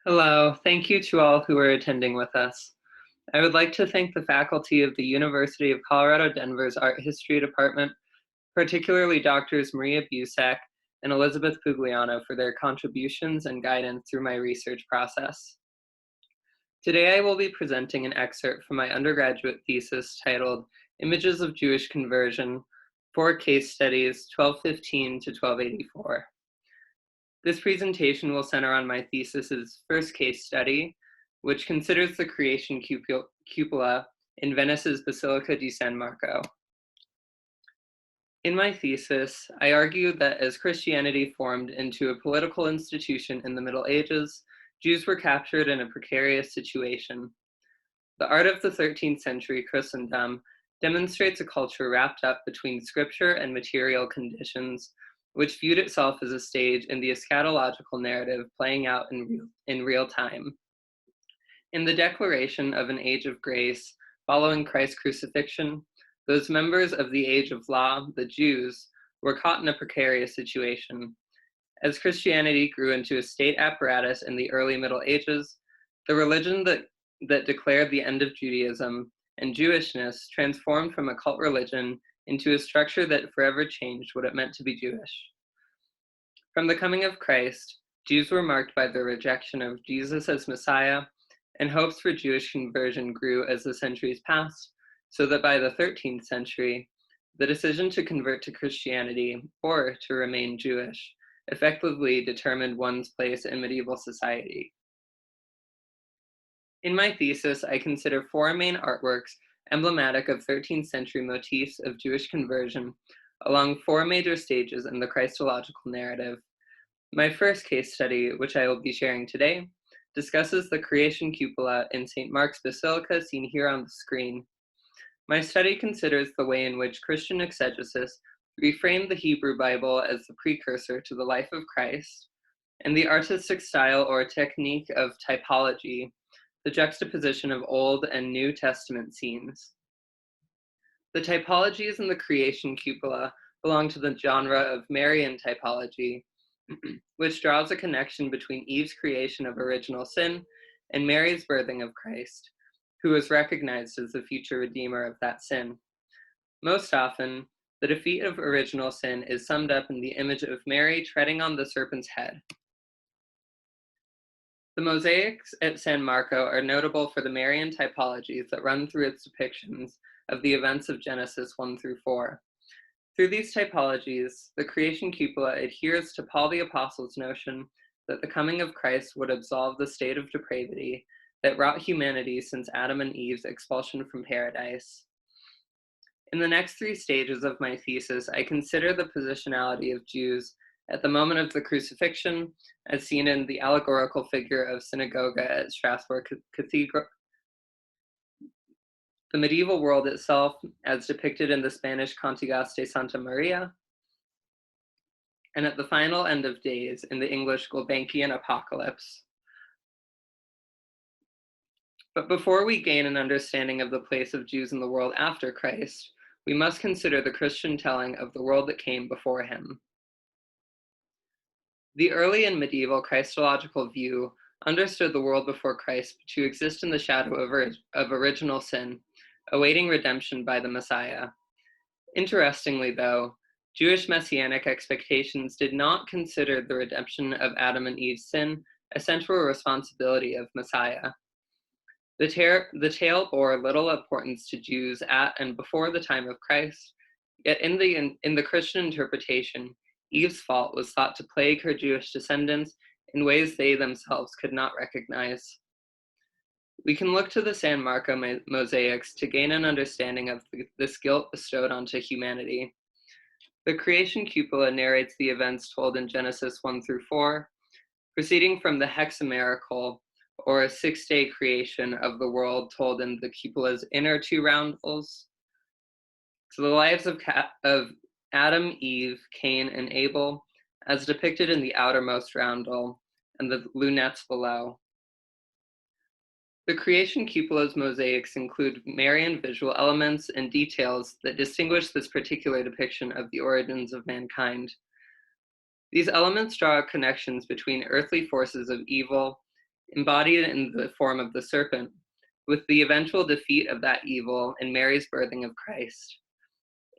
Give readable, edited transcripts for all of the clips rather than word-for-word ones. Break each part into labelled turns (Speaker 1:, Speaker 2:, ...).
Speaker 1: Hello, thank you to all who are attending with us. I would like to thank the faculty of the University of Colorado Denver's Art History Department, particularly Doctors Maria Busak and Elizabeth Pugliano for their contributions and guidance through my research process. Today I will be presenting an excerpt from my undergraduate thesis titled Images of Jewish Conversion, 4 Case Studies, 1215 to 1284. This presentation will center on my thesis's first case study, which considers the creation cupola in Venice's Basilica di San Marco. In my thesis, I argued that as Christianity formed into a political institution in the Middle Ages, Jews were captured in a precarious situation. The art of the 13th century Christendom demonstrates a culture wrapped up between scripture and material conditions, which viewed itself as a stage in the eschatological narrative playing out in real time. In the declaration of an age of grace following Christ's crucifixion, those members of the age of law, the Jews, were caught in a precarious situation. As Christianity grew into a state apparatus in the early Middle Ages, the religion that declared the end of Judaism and Jewishness transformed from a cult religion into a structure that forever changed what it meant to be Jewish. From the coming of Christ, Jews were marked by their rejection of Jesus as Messiah, and hopes for Jewish conversion grew as the centuries passed, so that by the 13th century, the decision to convert to Christianity or to remain Jewish effectively determined one's place in medieval society. In my thesis, I consider 4 main artworks emblematic of 13th century motifs of Jewish conversion along 4 major stages in the Christological narrative. My first case study, which I will be sharing today, discusses the creation cupola in St. Mark's Basilica seen here on the screen. My study considers the way in which Christian exegesis reframed the Hebrew Bible as the precursor to the life of Christ, and the artistic style or technique of typology, the juxtaposition of Old and New Testament scenes. The typologies in the creation cupola belong to the genre of Marian typology, which draws a connection between Eve's creation of original sin and Mary's birthing of Christ, who is recognized as the future redeemer of that sin. Most often, the defeat of original sin is summed up in the image of Mary treading on the serpent's head. The mosaics at San Marco are notable for the Marian typologies that run through its depictions of the events of Genesis 1 through 4. Through these typologies, the creation cupola adheres to Paul the Apostle's notion that the coming of Christ would absolve the state of depravity that wrought humanity since Adam and Eve's expulsion from paradise. In the next 3 stages of my thesis, I consider the positionality of Jews at the moment of the crucifixion, as seen in the allegorical figure of Synagoga at Strasbourg Cathedral, the medieval world itself, as depicted in the Spanish Cantigas de Santa Maria, and at the final end of days in the English Gulbenkian Apocalypse. But before we gain an understanding of the place of Jews in the world after Christ, we must consider the Christian telling of the world that came before him. The early and medieval Christological view understood the world before Christ to exist in the shadow of original sin, awaiting redemption by the Messiah. Interestingly, though, Jewish messianic expectations did not consider the redemption of Adam and Eve's sin a central responsibility of Messiah. The tale bore little importance to Jews at and before the time of Christ, yet in the Christian interpretation, Eve's fault was thought to plague her Jewish descendants in ways they themselves could not recognize. We can look to the San Marco mosaics to gain an understanding of this guilt bestowed onto humanity. The creation cupola narrates the events told in Genesis 1 through 4, proceeding from the hexamerical, or a 6-day creation of the world told in the cupola's inner 2 roundels, to the lives of Adam, Eve, Cain, and Abel, as depicted in the outermost roundel and the lunettes below. The creation cupola's mosaics include Marian visual elements and details that distinguish this particular depiction of the origins of mankind. These elements draw connections between earthly forces of evil embodied in the form of the serpent, with the eventual defeat of that evil in Mary's birthing of Christ.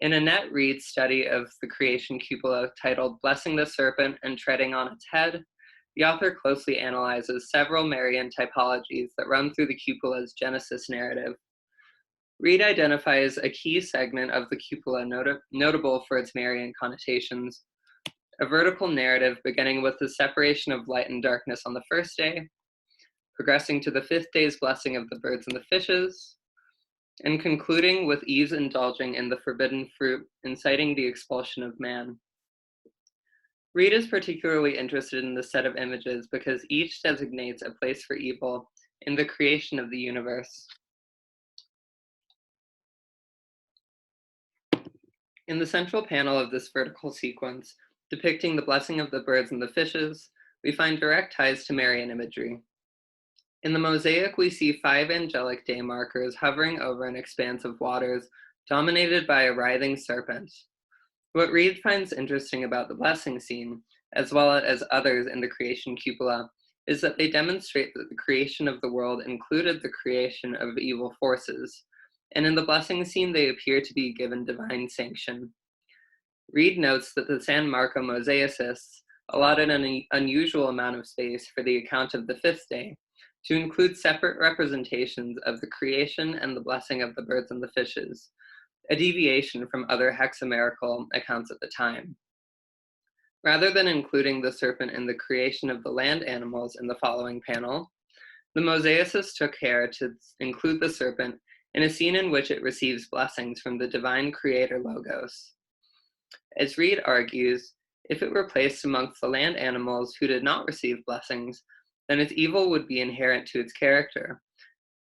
Speaker 1: In Annette Reed's study of the creation cupola titled Blessing the Serpent and Treading on Its Head, the author closely analyzes several Marian typologies that run through the cupola's Genesis narrative. Reed identifies a key segment of the cupola notable for its Marian connotations, a vertical narrative beginning with the separation of light and darkness on the first day, progressing to the fifth day's blessing of the birds and the fishes, and concluding with Eve's indulging in the forbidden fruit, inciting the expulsion of man. Reed is particularly interested in the set of images because each designates a place for evil in the creation of the universe. In the central panel of this vertical sequence, depicting the blessing of the birds and the fishes, we find direct ties to Marian imagery. In the mosaic, we see 5 angelic day markers hovering over an expanse of waters dominated by a writhing serpent. What Reed finds interesting about the blessing scene, as well as others in the creation cupola, is that they demonstrate that the creation of the world included the creation of evil forces, and in the blessing scene they appear to be given divine sanction. Reed notes that the San Marco mosaicists allotted an unusual amount of space for the account of the 5th day, to include separate representations of the creation and the blessing of the birds and the fishes, a deviation from other hexamerical accounts at the time. Rather than including the serpent in the creation of the land animals in the following panel, the mosaicists took care to include the serpent in a scene in which it receives blessings from the divine creator Logos. As Reed argues, if it were placed amongst the land animals who did not receive blessings, then its evil would be inherent to its character.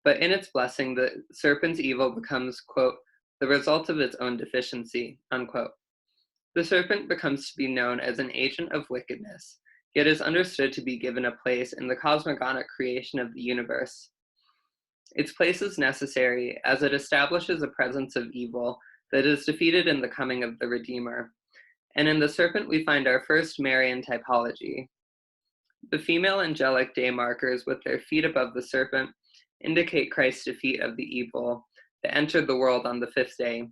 Speaker 1: But in its blessing, the serpent's evil becomes, quote, the result of its own deficiency, unquote. The serpent becomes to be known as an agent of wickedness, yet is understood to be given a place in the cosmogonic creation of the universe. Its place is necessary as it establishes a presence of evil that is defeated in the coming of the Redeemer. And in the serpent, we find our first Marian typology. The female angelic day markers with their feet above the serpent indicate Christ's defeat of the evil that entered the world on the 5th day,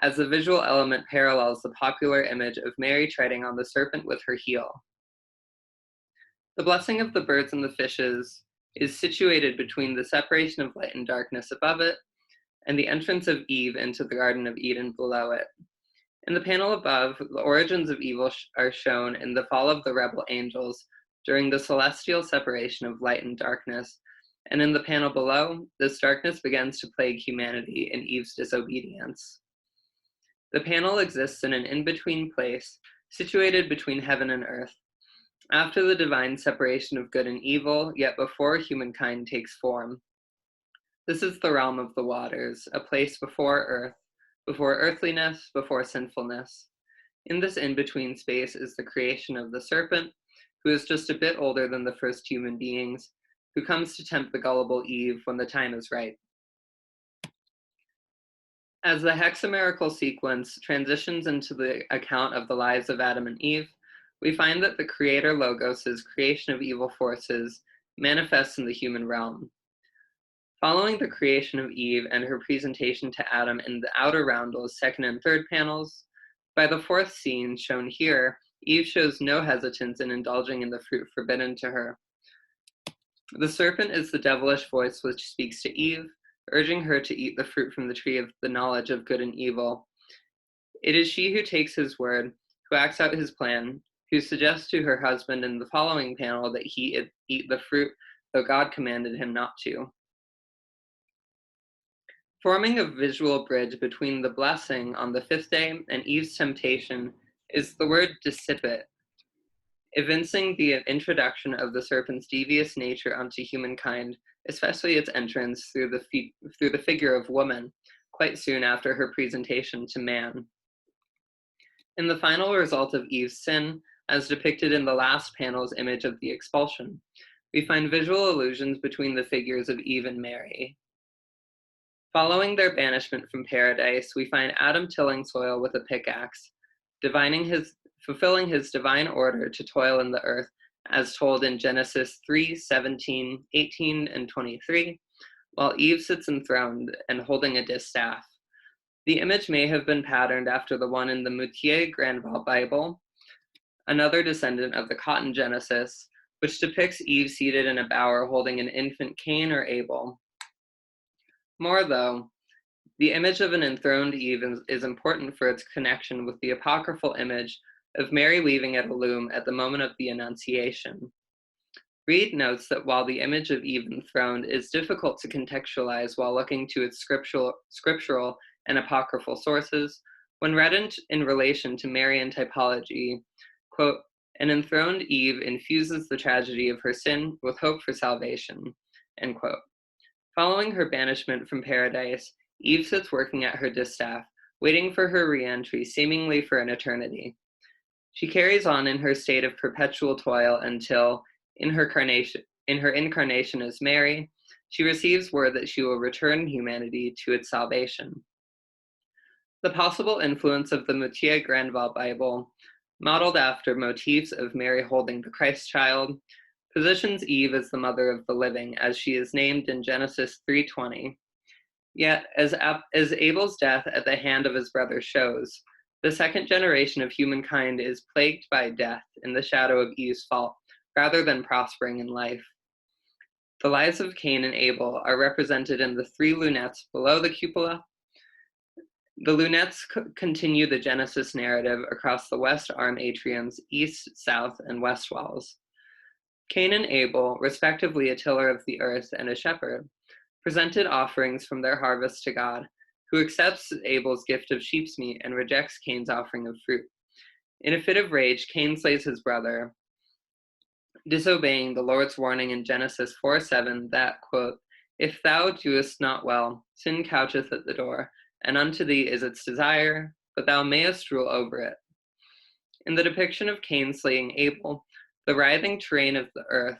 Speaker 1: as the visual element parallels the popular image of Mary treading on the serpent with her heel. The blessing of the birds and the fishes is situated between the separation of light and darkness above it and the entrance of Eve into the Garden of Eden below it. In the panel above, the origins of evil are shown in the fall of the rebel angels during the celestial separation of light and darkness, and in the panel below, this darkness begins to plague humanity in Eve's disobedience. The panel exists in an in-between place, situated between heaven and earth, after the divine separation of good and evil, yet before humankind takes form. This is the realm of the waters, a place before earth, before earthliness, before sinfulness. In this in-between space is the creation of the serpent, who is just a bit older than the first human beings, who comes to tempt the gullible Eve when the time is right. As the hexamerical sequence transitions into the account of the lives of Adam and Eve, we find that the creator Logos' creation of evil forces manifests in the human realm. Following the creation of Eve and her presentation to Adam in the outer roundels, 2nd and 3rd panels, by the 4th scene shown here, Eve shows no hesitance in indulging in the fruit forbidden to her. The serpent is the devilish voice which speaks to Eve, urging her to eat the fruit from the tree of the knowledge of good and evil. It is she who takes his word, who acts out his plan, who suggests to her husband in the following panel that he eat the fruit, though God commanded him not to. Forming a visual bridge between the blessing on the 5th day and Eve's temptation is the word dissipate, evincing the introduction of the serpent's devious nature onto humankind, especially its entrance through the figure of woman, quite soon after her presentation to man. In the final result of Eve's sin, as depicted in the last panel's image of the expulsion, we find visual allusions between the figures of Eve and Mary. Following their banishment from paradise, we find Adam tilling soil with a pickaxe, fulfilling his divine order to toil in the earth as told in Genesis 3:17, 18, and 23, while Eve sits enthroned and holding a distaff. The image may have been patterned after the one in the Moutier-Granville Bible, another descendant of the Cotton Genesis, which depicts Eve seated in a bower holding an infant Cain or Abel. More though, the image of an enthroned Eve is important for its connection with the apocryphal image of Mary weaving at a loom at the moment of the Annunciation. Reed notes that while the image of Eve enthroned is difficult to contextualize while looking to its scriptural and apocryphal sources, when read in relation to Marian typology, quote, an enthroned Eve infuses the tragedy of her sin with hope for salvation, end quote. Following her banishment from paradise, Eve sits working at her distaff, waiting for her re-entry seemingly for an eternity. She carries on in her state of perpetual toil until, in her incarnation as Mary, she receives word that she will return humanity to its salvation. The possible influence of the Moutier-Granville Bible, modeled after motifs of Mary holding the Christ child, positions Eve as the mother of the living, as she is named in Genesis 3:20. Yet, as Abel's death at the hand of his brother shows, the second generation of humankind is plagued by death in the shadow of Eve's fault, rather than prospering in life. The lives of Cain and Abel are represented in the three lunettes below the cupola. The lunettes continue the Genesis narrative across the west arm atrium's east, south, and west walls. Cain and Abel, respectively a tiller of the earth and a shepherd, presented offerings from their harvest to God, who accepts Abel's gift of sheep's meat and rejects Cain's offering of fruit. In a fit of rage, Cain slays his brother, disobeying the Lord's warning in Genesis 4:7 that, quote, if thou doest not well, sin coucheth at the door, and unto thee is its desire, but thou mayest rule over it. In the depiction of Cain slaying Abel, the writhing terrain of the earth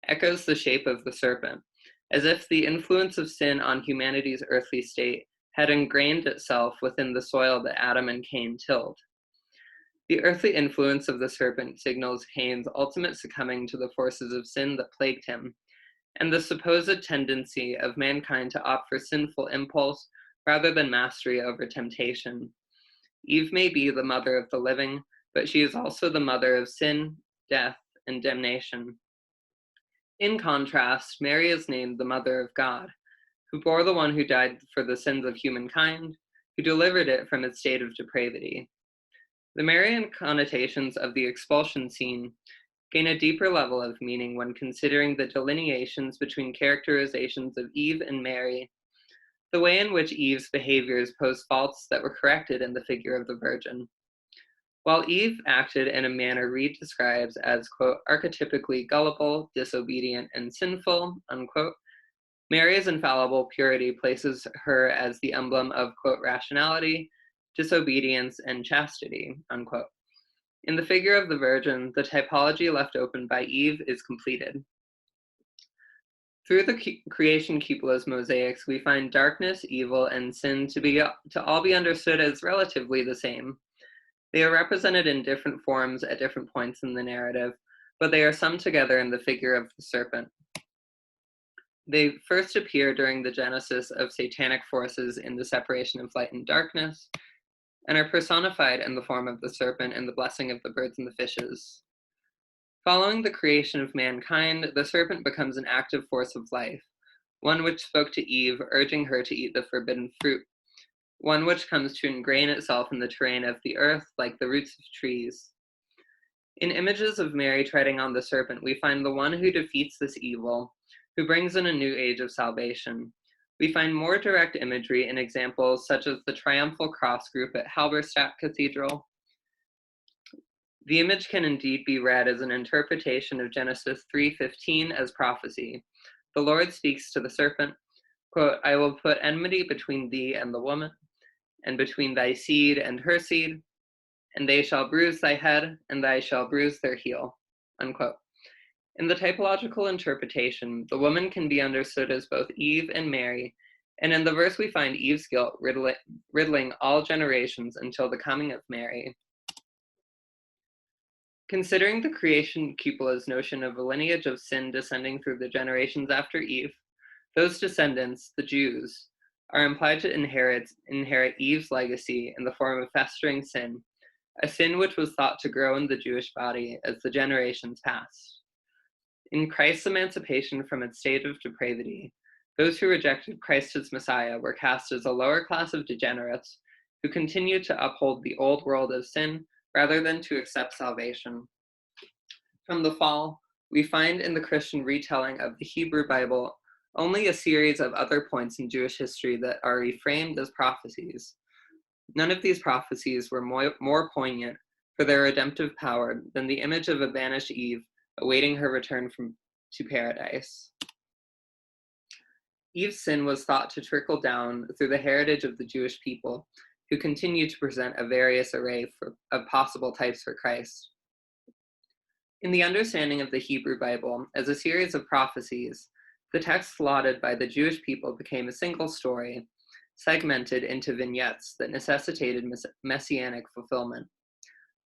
Speaker 1: echoes the shape of the serpent, as if the influence of sin on humanity's earthly state had ingrained itself within the soil that Adam and Cain tilled. The earthly influence of the serpent signals Cain's ultimate succumbing to the forces of sin that plagued him, and the supposed tendency of mankind to opt for sinful impulse rather than mastery over temptation. Eve may be the mother of the living, but she is also the mother of sin, death, and damnation. In contrast, Mary is named the Mother of God, who bore the one who died for the sins of humankind, who delivered it from its state of depravity. The Marian connotations of the expulsion scene gain a deeper level of meaning when considering the delineations between characterizations of Eve and Mary, the way in which Eve's behaviors pose faults that were corrected in the figure of the Virgin. While Eve acted in a manner Reed describes as, quote, archetypically gullible, disobedient, and sinful, unquote, Mary's infallible purity places her as the emblem of, quote, rationality, disobedience, and chastity, unquote. In the figure of the Virgin, the typology left open by Eve is completed. Through the creation cupola's mosaics, we find darkness, evil, and sin to all be understood as relatively the same. They are represented in different forms at different points in the narrative, but they are summed together in the figure of the serpent. They first appear during the genesis of satanic forces in the separation of light and darkness, and are personified in the form of the serpent in the blessing of the birds and the fishes. Following the creation of mankind, the serpent becomes an active force of life, one which spoke to Eve, urging her to eat the forbidden fruit, one which comes to ingrain itself in the terrain of the earth like the roots of trees. In images of Mary treading on the serpent, we find the one who defeats this evil, who brings in a new age of salvation. We find more direct imagery in examples such as the triumphal cross group at Halberstadt Cathedral. The image can indeed be read as an interpretation of Genesis 3:15 as prophecy. The Lord speaks to the serpent, quote, I will put enmity between thee and the woman, and between thy seed and her seed, and they shall bruise thy head, and thou shalt bruise their heel, unquote. In the typological interpretation, the woman can be understood as both Eve and Mary, and in the verse we find Eve's guilt riddling all generations until the coming of Mary. Considering the creation cupola's notion of a lineage of sin descending through the generations after Eve, those descendants, the Jews, are implied to inherit Eve's legacy in the form of festering sin, a sin which was thought to grow in the Jewish body as the generations passed. In Christ's emancipation from its state of depravity, those who rejected Christ as Messiah were cast as a lower class of degenerates who continued to uphold the old world of sin rather than to accept salvation. From the fall, we find in the Christian retelling of the Hebrew Bible only a series of other points in Jewish history that are reframed as prophecies. None of these prophecies were more poignant for their redemptive power than the image of a banished Eve awaiting her return to paradise. Eve's sin was thought to trickle down through the heritage of the Jewish people, who continue to present a various array of possible types for Christ. In the understanding of the Hebrew Bible as a series of prophecies, the text lauded by the Jewish people became a single story, segmented into vignettes that necessitated messianic fulfillment.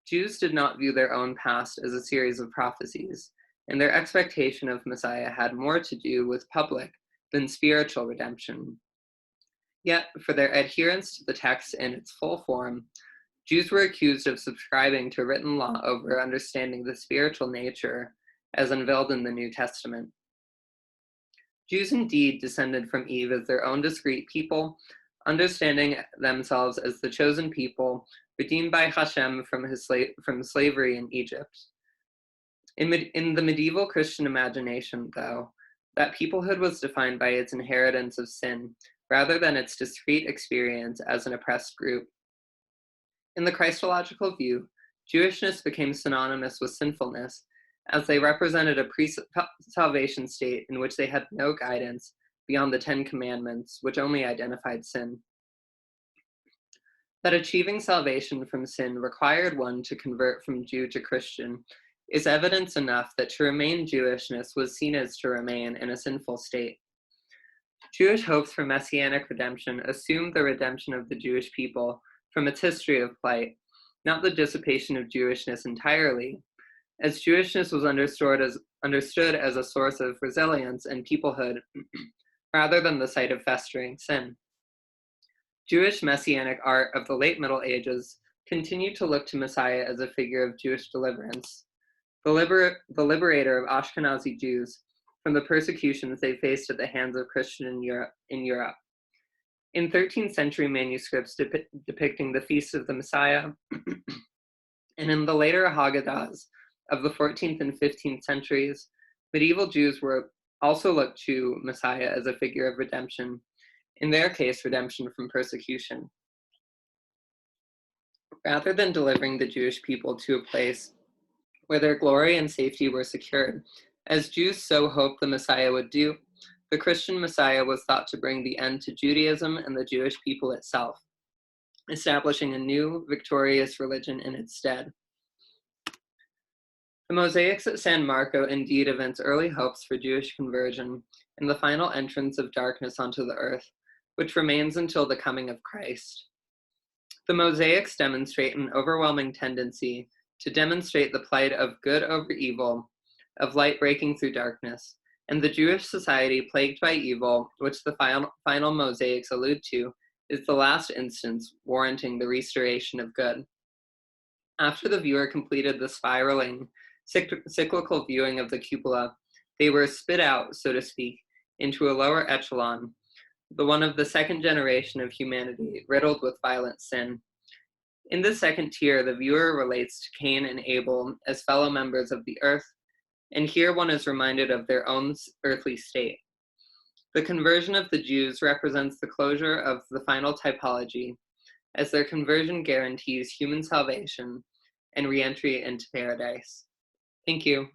Speaker 1: Jews did not view their own past as a series of prophecies, and their expectation of Messiah had more to do with public than spiritual redemption. Yet, for their adherence to the text in its full form, Jews were accused of subscribing to written law over understanding the spiritual nature as unveiled in the New Testament. Jews indeed descended from Eve as their own discrete people, understanding themselves as the chosen people, redeemed by Hashem from slavery in Egypt. In the medieval Christian imagination, though, that peoplehood was defined by its inheritance of sin, rather than its discrete experience as an oppressed group. In the Christological view, Jewishness became synonymous with sinfulness, as they represented a pre-salvation state in which they had no guidance beyond the 10 Commandments, which only identified sin. That achieving salvation from sin required one to convert from Jew to Christian is evidence enough that to remain Jewishness was seen as to remain in a sinful state. Jewish hopes for messianic redemption assumed the redemption of the Jewish people from its history of plight, not the dissipation of Jewishness entirely, as Jewishness was understood as a source of resilience and peoplehood, rather than the site of festering sin. Jewish messianic art of the late Middle Ages continued to look to Messiah as a figure of Jewish deliverance, the liberator of Ashkenazi Jews from the persecutions they faced at the hands of Christians in Europe. In 13th century manuscripts depicting the Feast of the Messiah, and in the later Haggadahs of the 14th and 15th centuries, medieval Jews were also looked to Messiah as a figure of redemption, in their case, redemption from persecution. Rather than delivering the Jewish people to a place where their glory and safety were secured, as Jews so hoped the Messiah would do, the Christian Messiah was thought to bring the end to Judaism and the Jewish people itself, establishing a new, victorious religion in its stead. The mosaics at San Marco indeed evince early hopes for Jewish conversion and the final entrance of darkness onto the earth, which remains until the coming of Christ. The mosaics demonstrate an overwhelming tendency to demonstrate the plight of good over evil, of light breaking through darkness, and the Jewish society plagued by evil, which the final mosaics allude to, is the last instance warranting the restoration of good. After the viewer completed the spiraling, cyclical viewing of the cupola, they were spit out, so to speak, into a lower echelon, the one of the second generation of humanity riddled with violent sin. In this second tier, the viewer relates to Cain and Abel as fellow members of the earth, and here one is reminded of their own earthly state. The conversion of the Jews represents the closure of the final typology, as their conversion guarantees human salvation and re-entry into paradise. Thank you.